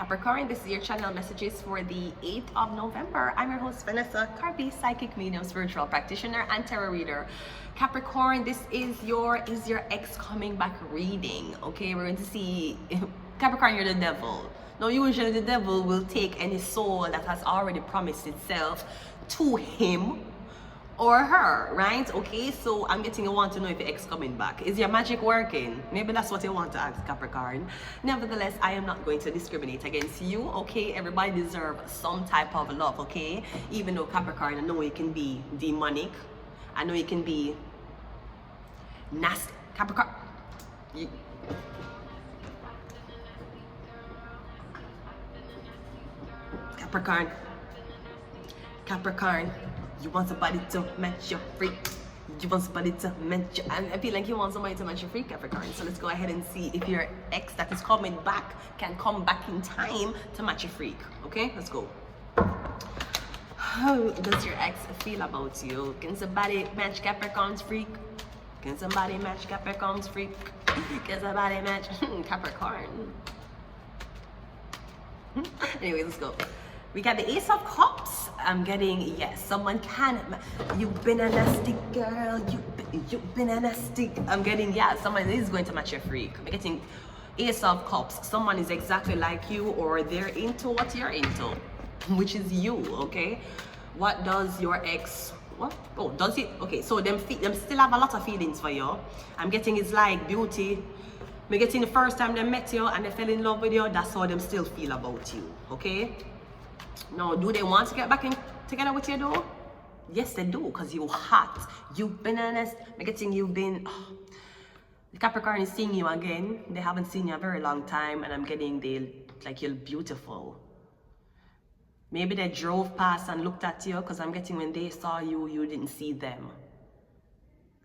Capricorn, this is your channel messages for the 8th of November. I'm your host, Vanessa, Carby, psychic medium, spiritual practitioner, and tarot reader. Capricorn, this is your ex coming back reading. Okay, we're going to see Capricorn, you're the devil. Now, usually the devil will take any soul that has already promised itself to him or her, right? Okay, so I'm getting you want to know if your ex coming back. Is your magic working? Maybe that's what you want to ask, Capricorn. Nevertheless, I am not going to discriminate against you, okay? Everybody deserves some type of love, okay? Even though Capricorn, I know it can be demonic. I know it can be nasty. Capricorn. Capricorn. Capricorn. You want somebody to match your freak. You want somebody to match your... I feel like you want somebody to match your freak, Capricorn. So let's go ahead and see if your ex that is coming back can come back in time to match your freak. Okay, let's go. How does your ex feel about you? Can somebody match Capricorn's freak? Can somebody match Capricorn's freak? Can somebody match Capricorn? Anyways, let's go. We got the Ace of Cups. I'm getting, yes, someone can. You've been a nasty girl. You've been a nasty. I'm getting, yeah, someone is going to match your freak. I'm getting Ace of Cups. Someone is exactly like you, or they're into what you're into, which is you, okay? What does your ex, what? Oh, does it? Okay, so them still have a lot of feelings for you. I'm getting it's like beauty. I'm getting the first time they met you and they fell in love with you, that's how them still feel about you, okay? Now, do they want to get back together with you though? Yes, they do, because you're hot. You've been honest. I'm getting you've been... Oh, the Capricorn is seeing you again. They haven't seen you a very long time, and I'm getting like you're beautiful. Maybe they drove past and looked at you, because I'm getting when they saw you, you didn't see them.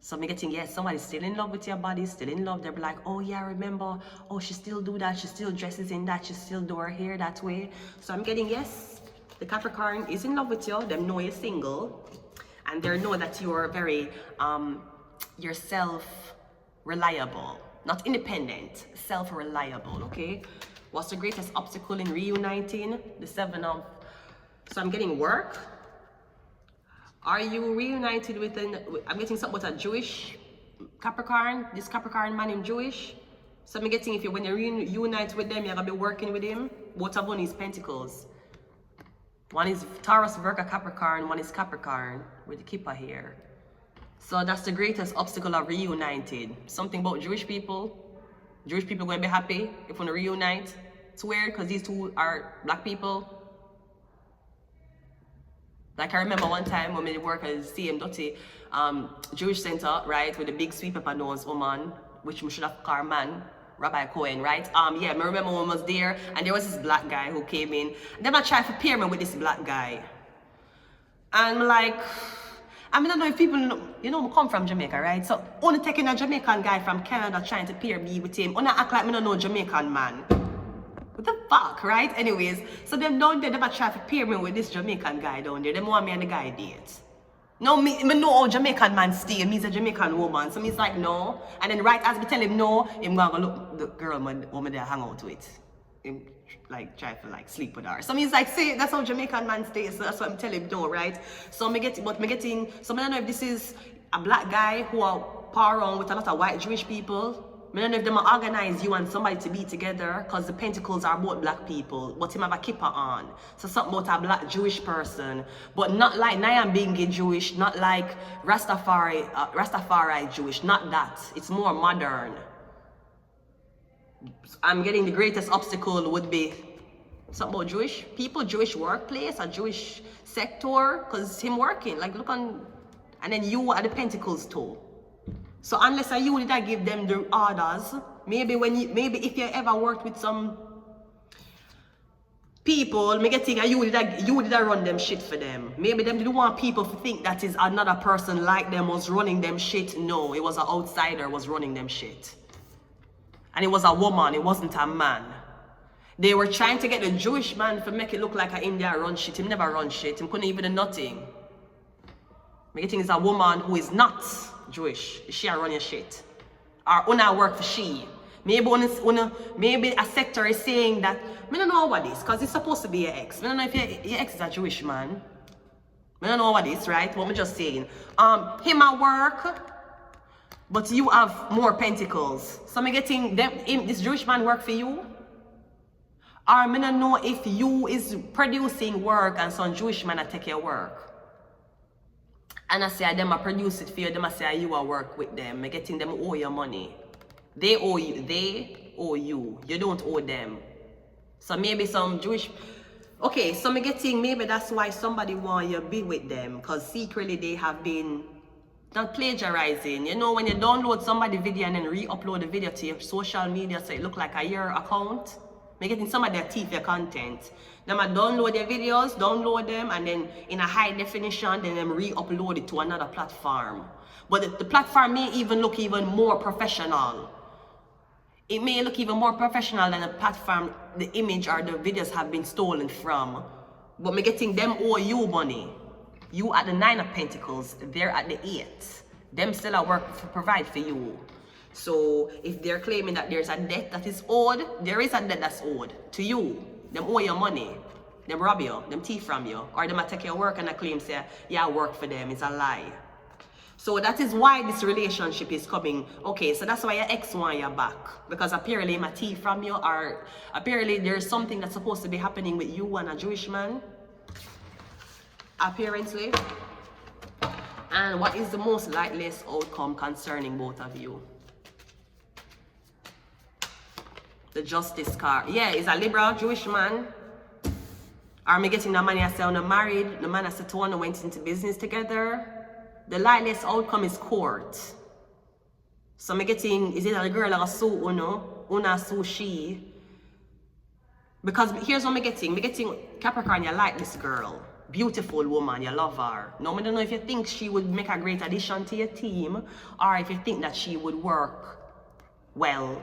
So I'm getting, yes, somebody's still in love with your body, still in love. They'll be like, oh yeah, remember, oh, she still do that, she still dresses in that, she still do her hair that way. So I'm getting, yes, the Capricorn is in love with you. They know you're single, and they know that you're very, you're self-reliable, not independent, self-reliable, okay? What's the greatest obstacle in reuniting? The 7 of, so I'm getting work. Are you reunited with I'm getting something with a Jewish Capricorn? This Capricorn man is Jewish. So I'm getting if when you reunite with them, you're gonna be working with him. Both of one is Pentacles. One is Taurus, Virgo, Capricorn. One is Capricorn with the Kippa here. So that's the greatest obstacle of reunited. Something about Jewish people. Jewish people going to be happy if we reunite. It's weird because these two are black people. Like I remember one time when we worked at CM Jewish Center, right, with the big sweep up nose woman, which we should have called man, Rabbi Cohen, right? Yeah, I remember when I was there, and there was this black guy who came in. And then I tried to pair me with this black guy. And I'm like, I mean, I don't know if people know, you know, I come from Jamaica, right? So, only taking a Jamaican guy from Canada trying to pair me with him. Only act like I don't know Jamaican man. What the fuck, right? Anyways, so them down there, they never try to pair me with this Jamaican guy down there. They want me and the guy date. No, me know how Jamaican man stay. Me's a Jamaican woman. So me's like, no. And then right as me tell him no, him gonna look the girl woman there hang out with. Him like try to like sleep with her. So me's like, see, that's how Jamaican man stays. So that's what I'm telling him no, right? So me getting, so I don't know if this is a black guy who are par around with a lot of white Jewish people. I don't know if they might organize you and somebody to be together, because the Pentacles are both black people, but him have a kippa on. So something about a black Jewish person, but not like Nyambingi Jewish, not like Rastafari Jewish, not that. It's more modern. I'm getting the greatest obstacle would be something about Jewish people, Jewish workplace, a Jewish sector, because him working, like look on, and then you are the Pentacles too. So unless you did give them the orders, maybe if you ever worked with some people, me get think you did run them shit for them. Maybe them didn't want people to think that is another person like them was running them shit. No, it was an outsider was running them shit. And it was a woman, it wasn't a man. They were trying to get the Jewish man to make it look like an India run shit. Him never run shit. Him couldn't even do nothing. Me getting is a woman who is not Jewish. She a run your shit. Or una work for she. Maybe a sector is saying that, I don't know what this, because it's supposed to be your ex. I don't know if your ex is a Jewish man. I don't know what this, right? What I'm just saying. Him at work, but you have more pentacles. So I'm getting this Jewish man work for you? Or I don't know if you is producing work and some Jewish man take your work. And I say them I produce it for you, them I say you are work with them. I'm getting them owe your money. They owe you. You don't owe them. So maybe some Jewish... Okay, so I'm getting maybe that's why somebody want you to be with them. Because secretly they have been not plagiarizing. You know when you download somebody's video and then re-upload the video to your social media so it look like a your account? I'm getting some of their teeth, your content. Them I download their videos, download them, and then in a high definition, then them re-upload it to another platform. But the platform may even look even more professional. It may look even more professional than the platform the image or the videos have been stolen from. But me getting them owe you money. You at the 9 of Pentacles, they're at the 8. Them still at work to provide for you. So if they're claiming that there's a debt that is owed, there is a debt that's owed to you. Them owe your money. Them rob you, them thief from you. Or them take your work and a claim say, yeah, I work for them. It's a lie. So that is why this relationship is coming. Okay, so that's why your ex want you back. Because apparently my thief from you, or apparently there's something that's supposed to be happening with you and a Jewish man. Apparently. And what is the most likeliest outcome concerning both of you? The Justice card. Yeah, it's a liberal Jewish man. Are me getting the money I say on a married? The man I said to one went into business together. The likeliest outcome is court. So me getting, is it a girl that sue uno? Una sue she? Because here's what me getting Capricorn, you like this girl. Beautiful woman, you love her. Now, I don't know if you think she would make a great addition to your team, or if you think that she would work well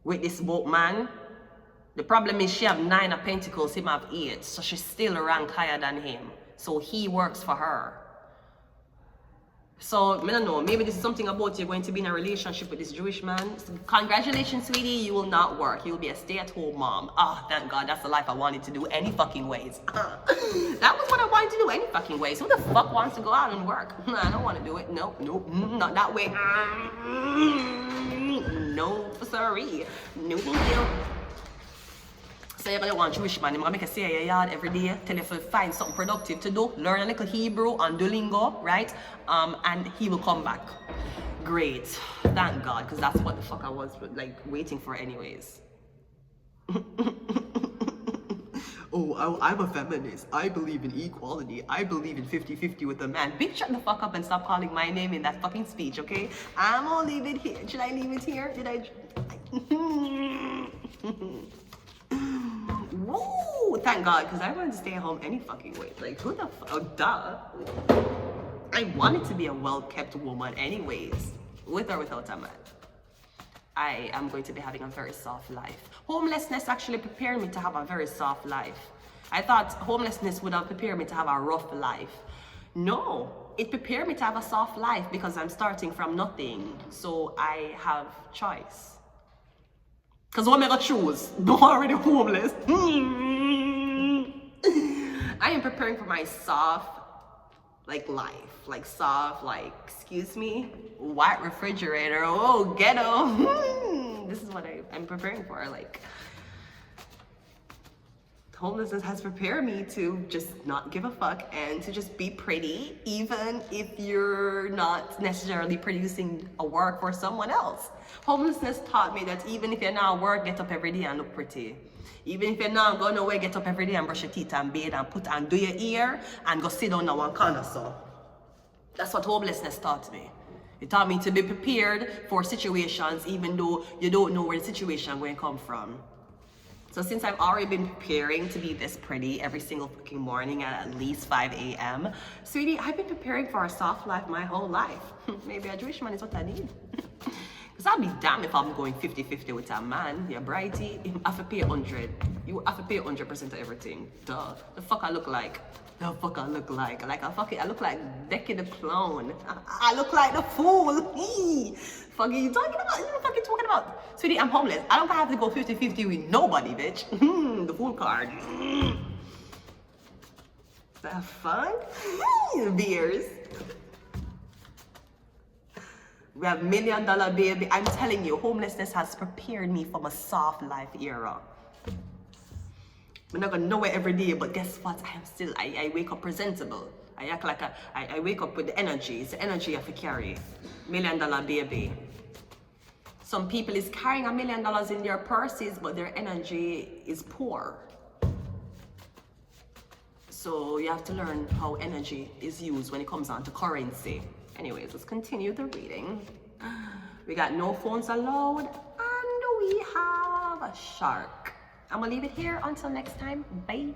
with this boat man. The problem is she have 9 of Pentacles, him have 8, so she's still a rank higher than him. So he works for her. So, I don't know, maybe this is something about you going to be in a relationship with this Jewish man. So, congratulations, sweetie, you will not work. You'll be a stay-at-home mom. Ah, oh, thank God, that's the life I wanted to do any fucking ways. That was what I wanted to do any fucking ways. Who the fuck wants to go out and work? I don't want to do it. No, not that way. No, sorry. No, thank you. So you're gonna want Jewish man, you're gonna make a say in your yard every day, tell you to find something productive to do, learn a little Hebrew on Duolingo, right? And he will come back. Great, thank God, because that's what the fuck I was like waiting for anyways. Oh, I'm a feminist. I believe in equality. I believe in 50-50 with a man. Bitch, shut the fuck up and stop calling my name in that fucking speech, okay? I'm gonna leave it here. Should I leave it here? Did I? Woo! Thank God, because I wanted to stay at home any fucking way. Like, who the fuck? Oh, duh. I wanted to be a well-kept woman anyways. With or without a man. I am going to be having a very soft life. Homelessness actually prepared me to have a very soft life. I thought homelessness would have prepared me to have a rough life. No, it prepared me to have a soft life because I'm starting from nothing. So I have choice. Because what am I gonna choose? I'm already homeless. I am preparing for my soft, life. Soft, excuse me, white refrigerator. Oh, ghetto. This is what I'm preparing for. Homelessness has prepared me to just not give a fuck and to just be pretty, even if you're not necessarily producing a work for someone else. Homelessness taught me that even if you're not work, get up every day and look pretty. Even if you're not going nowhere, get up every day and brush your teeth and bathe and put and do your ear and go sit down on one corner. So that's what homelessness taught me. It taught me to be prepared for situations even though you don't know where the situation will come from. So since I've already been preparing to be this pretty every single fucking morning at least 5 a.m., sweetie, I've been preparing for a soft life my whole life. Maybe a Jewish man is what I need. Because I'll be damned if I'm going 50-50 with a man. You're brighty. You have to pay 100. You have to pay 100% of everything. Duh. The fuck I look like? The fuck I look like? Like I look like Becky the clown. I look like the fool. Fuck you talking about? What the fuck you talking about? Sweetie, I'm homeless. I don't have to go 50-50 with nobody, bitch. The fool card. Is that fun? Beers. We have $1 million baby. I'm telling you, homelessness has prepared me for my soft life era. I'm not gonna know it every day, but guess what? I wake up presentable. I act like I wake up with the energy. It's the energy I have to carry. $1 million baby. Some people is carrying $1 million in their purses, but their energy is poor. So you have to learn how energy is used when it comes on to currency. Anyways, let's continue the reading. We got no phones allowed, and we have a shark. I'm gonna leave it here until next time. Bye.